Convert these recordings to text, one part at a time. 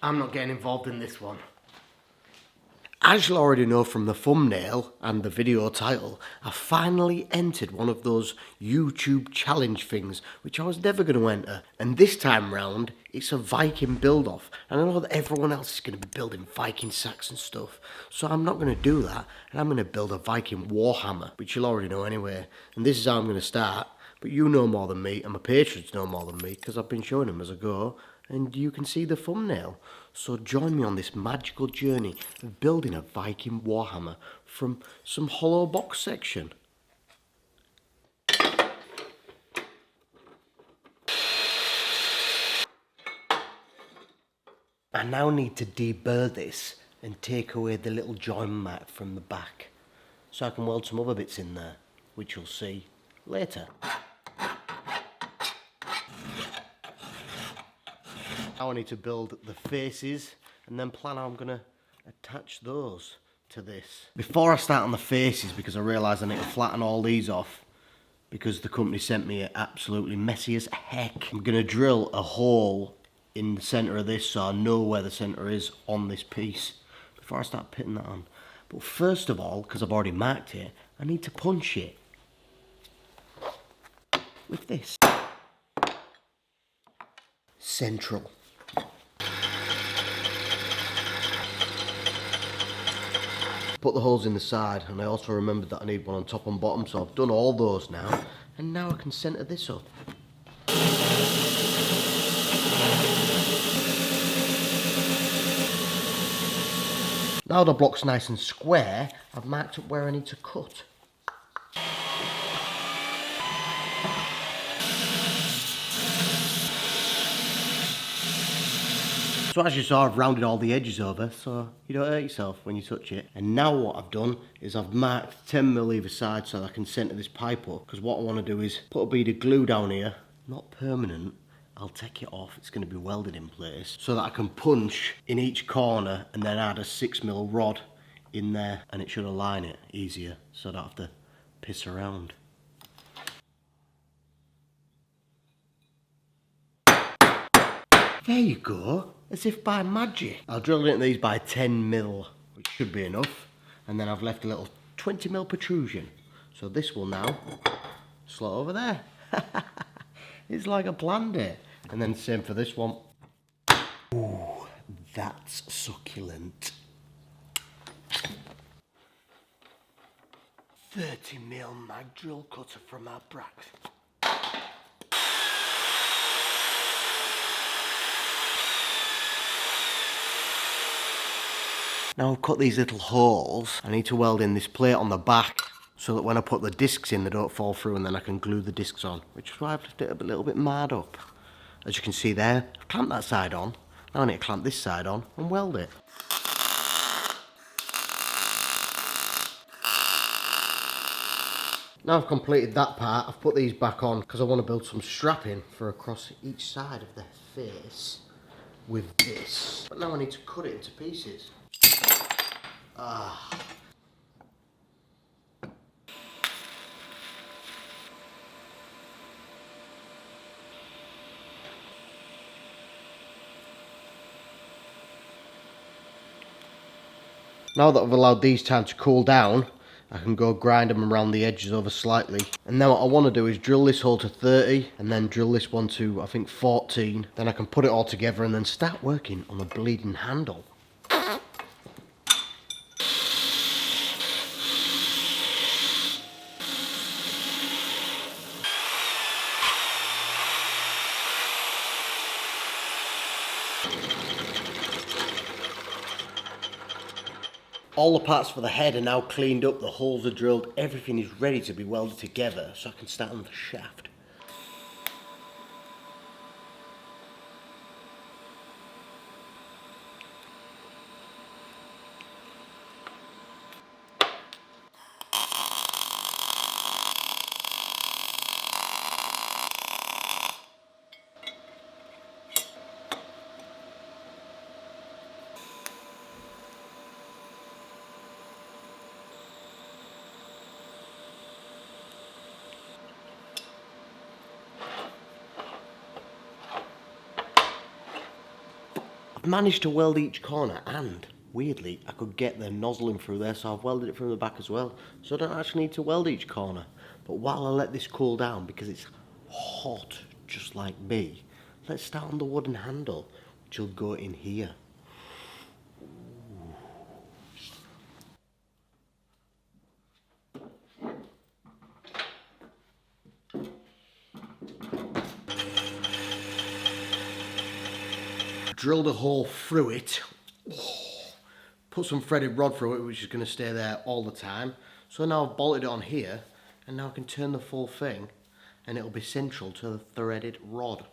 I'm not getting involved in this one. As you'll already know from the thumbnail and the video title, I finally entered one of those YouTube challenge things which I was never going to enter. And this time round, it's a Viking build-off. And I know that everyone else is going to be building Viking sacks and stuff. So I'm not going to do that, and I'm going to build a Viking warhammer, which you'll already know anyway. And this is how I'm going to start. But you know more than me, and my patrons know more than me, because I've been showing them as I go. And you can see the thumbnail. So join me on this magical journey of building a Viking warhammer from some hollow box section. I now need to deburr this and take away the little join mat from the back, so I can weld some other bits in there, which you'll see later. Now I need to build the faces and then plan how I'm going to attach those to this. Before I start on the faces, because I realise I need to flatten all these off, because the company sent me it absolutely messy as heck. I'm going to drill a hole in the centre of this so I know where the centre is on this piece before I start putting that on. But first of all, because I've already marked it, I need to punch it with this. Central. Put the holes in the side, and I also remembered that I need one on top and bottom, so I've done all those now, and now I can centre this up. Now the block's nice and square, I've marked up where I need to cut. So as you saw, I've rounded all the edges over so you don't hurt yourself when you touch it. And now what I've done is I've marked 10mm either side so that I can centre this pipe up, because what I want to do is put a bead of glue down here, not permanent. I'll take it off, it's going to be welded in place, so that I can punch in each corner and then add a 6mm rod in there, and it should align it easier so I don't have to piss around. There you go, as if by magic. I'll drill into these by 10mm, which should be enough, and then I've left a little 20mm protrusion. So this will now slot over there. It's like I planned it. And then same for this one. Ooh, that's succulent. 30mm mag drill cutter from our Brax. Now I've cut these little holes, I need to weld in this plate on the back so that when I put the discs in they don't fall through, and then I can glue the discs on, which is why I've left it a little bit marred up. As you can see there, I've clamped that side on, now I need to clamp this side on and weld it. Now I've completed that part, I've put these back on because I want to build some strapping for across each side of their face with this. But now I need to cut it into pieces. Now that I've allowed these time to cool down, I can go grind them around the edges over slightly. And now what I want to do is drill this hole to 30 and then drill this one to I think 14. Then I can put it all together and then start working on the bleeding handle. All the parts for the head are now cleaned up, the holes are drilled, everything is ready to be welded together so I can start on the shaft. I've managed to weld each corner, and weirdly I could get the nozzle in through there, so I've welded it from the back as well, so I don't actually need to weld each corner. But while I let this cool down, because it's hot just like me, let's start on the wooden handle, which will go in here. Drilled a hole through it, put some threaded rod through it, which is going to stay there all the time. So now I've bolted it on here, and now I can turn the full thing, and it'll be central to the threaded rod.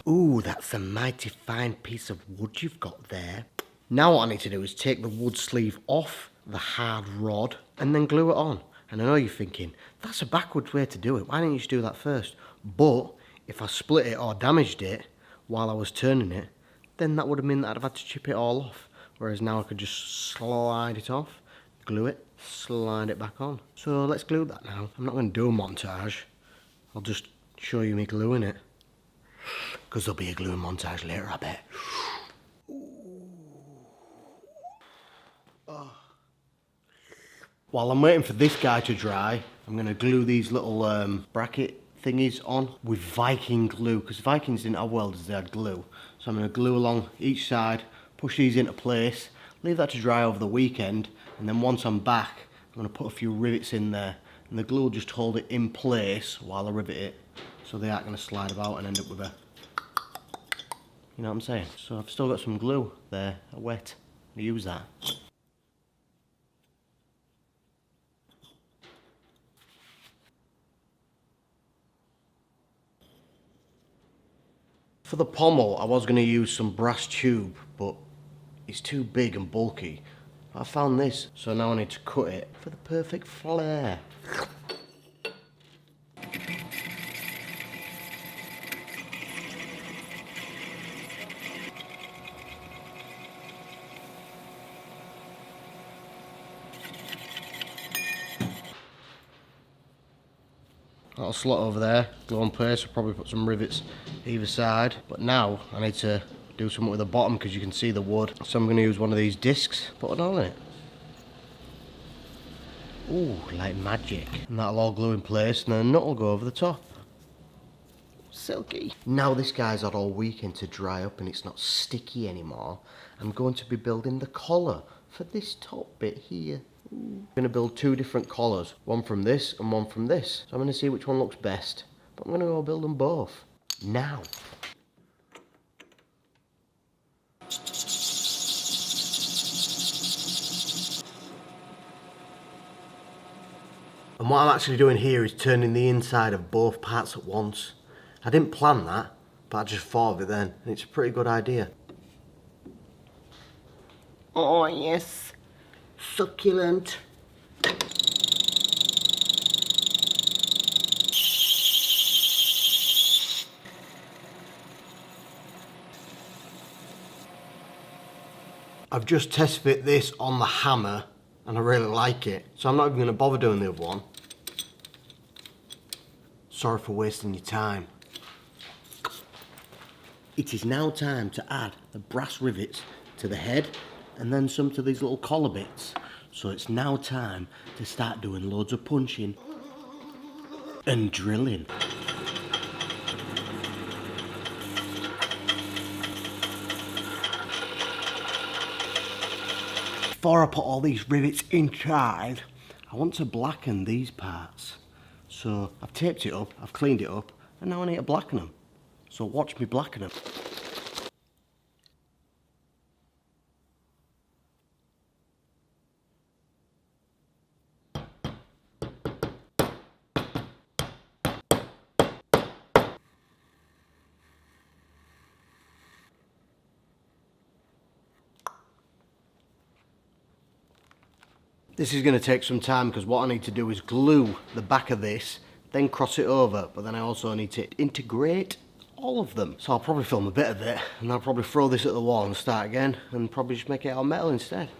Ooh, that's a mighty fine piece of wood you've got there. Now what I need to do is take the wood sleeve off the hard rod and then glue it on. And I know you're thinking, that's a backwards way to do it. Why didn't you just do that first? But if I split it or damaged it while I was turning it, then that would have meant that I'd have had to chip it all off. Whereas now I could just slide it off, glue it, slide it back on. So let's glue that now. I'm not going to do a montage. I'll just show you me gluing it. Because there'll be a gluing montage later, I bet. Oh. While I'm waiting for this guy to dry, I'm going to glue these little bracket thingies on with Viking glue, because Vikings didn't have welders, they had glue. So I'm going to glue along each side, push these into place, leave that to dry over the weekend, and then once I'm back, I'm going to put a few rivets in there, and the glue will just hold it in place while I rivet it, so they aren't going to slide about and end up with a, you know what I'm saying? So I've still got some glue there, wet. I'll use that. For the pommel, I was going to use some brass tube, but it's too big and bulky. I found this, so now I need to cut it for the perfect flare. That'll slot over there, glue on place. I'll probably put some rivets either side. But now I need to do something with the bottom because you can see the wood. So I'm going to use one of these discs, put it on it. Ooh, like magic. And that'll all glue in place and then a nut will go over the top. Silky. Now this guy's had all weekend to dry up and it's not sticky anymore, I'm going to be building the collar for this top bit here. I'm going to build two different collars, one from this and one from this. So I'm going to see which one looks best, but I'm going to go build them both now. And what I'm actually doing here is turning the inside of both parts at once. I didn't plan that, but I just thought of it then, and it's a pretty good idea. Oh yes, succulent. I've just test fit this on the hammer and I really like it, so I'm not even going to bother doing the other one. Sorry for wasting your time. It is now time to add the brass rivets to the head and then some to these little collar bits. So it's now time to start doing loads of punching and drilling. Before I put all these rivets inside, I want to blacken these parts. So I've taped it up, I've cleaned it up, and now I need to blacken them. So watch me blacken them. This is going to take some time because what I need to do is glue the back of this, then cross it over, but then I also need to integrate all of them. So I'll probably film a bit of it, and I'll probably throw this at the wall and start again, and probably just make it out of metal instead.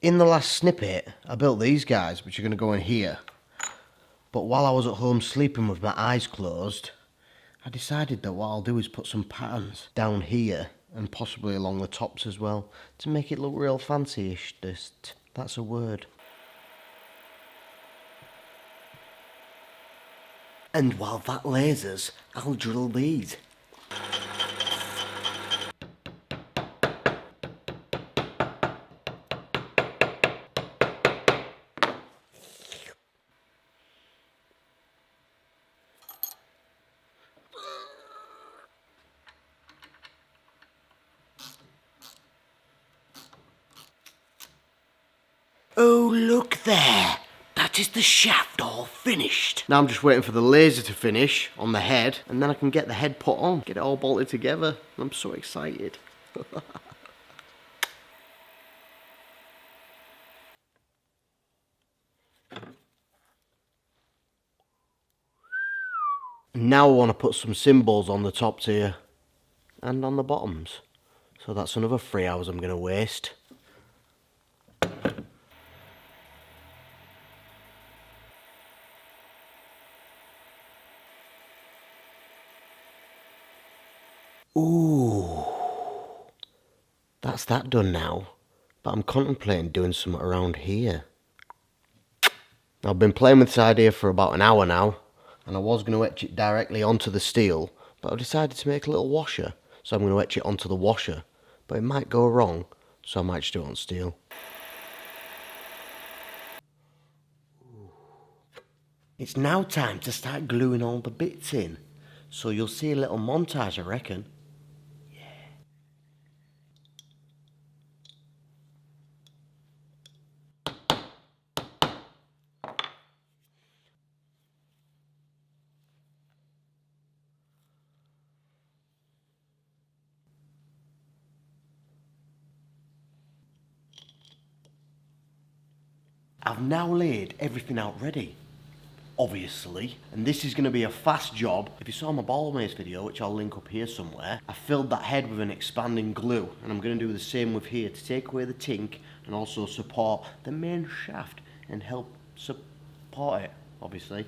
In the last snippet, I built these guys, which are going to go in here. But while I was at home sleeping with my eyes closed, I decided that what I'll do is put some patterns down here and possibly along the tops as well to make it look real fancy-ish. That's a word. And while that lasers, I'll drill these. Oh, look there! That is the shaft all finished. Now I'm just waiting for the laser to finish on the head, and then I can get the head put on, get it all bolted together. I'm so excited. Now I want to put some symbols on the top tier and on the bottoms. So that's another 3 hours I'm going to waste. Ooh, that's that done now, but I'm contemplating doing something around here. I've been playing with this idea for about an hour now, and I was going to etch it directly onto the steel, but I've decided to make a little washer, so I'm going to etch it onto the washer, but it might go wrong, so I might just do it on steel. It's now time to start gluing all the bits in, so you'll see a little montage, I reckon. I've now laid everything out ready, obviously, and this is going to be a fast job. If you saw my ball mace video, which I'll link up here somewhere, I filled that head with an expanding glue, and I'm going to do the same with here to take away the tink and also support the main shaft and help support it, obviously.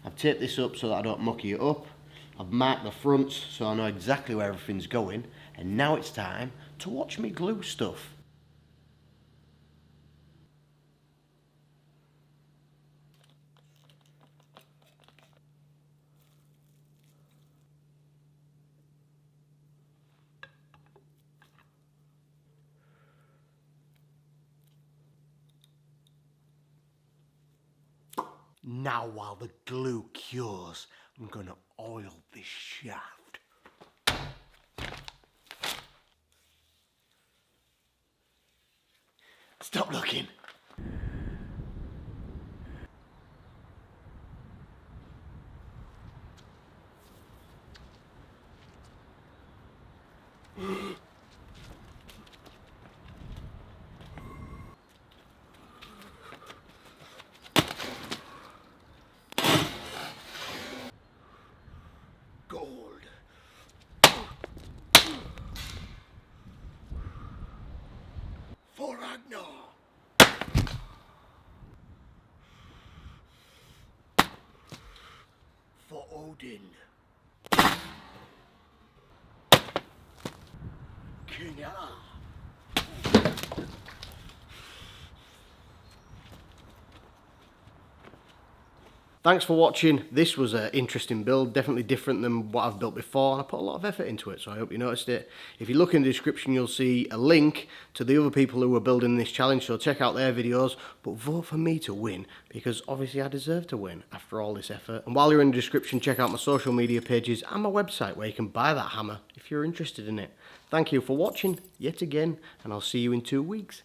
I've taped this up so that I don't mucky it up. I've marked the fronts so I know exactly where everything's going, and now it's time to watch me glue stuff. Now while the glue cures, I'm gonna oil this shaft. Stop looking. Gold. For Ragnar. For Odin. King Allah. Thanks for watching. This was an interesting build, definitely different than what I've built before, and I put a lot of effort into it, so I hope you noticed it. If you look in the description, you'll see a link to the other people who are building this challenge, so check out their videos, but vote for me to win, because obviously I deserve to win after all this effort. And while you're in the description, check out my social media pages and my website where you can buy that hammer if you're interested in it. Thank you for watching yet again, and I'll see you in 2 weeks.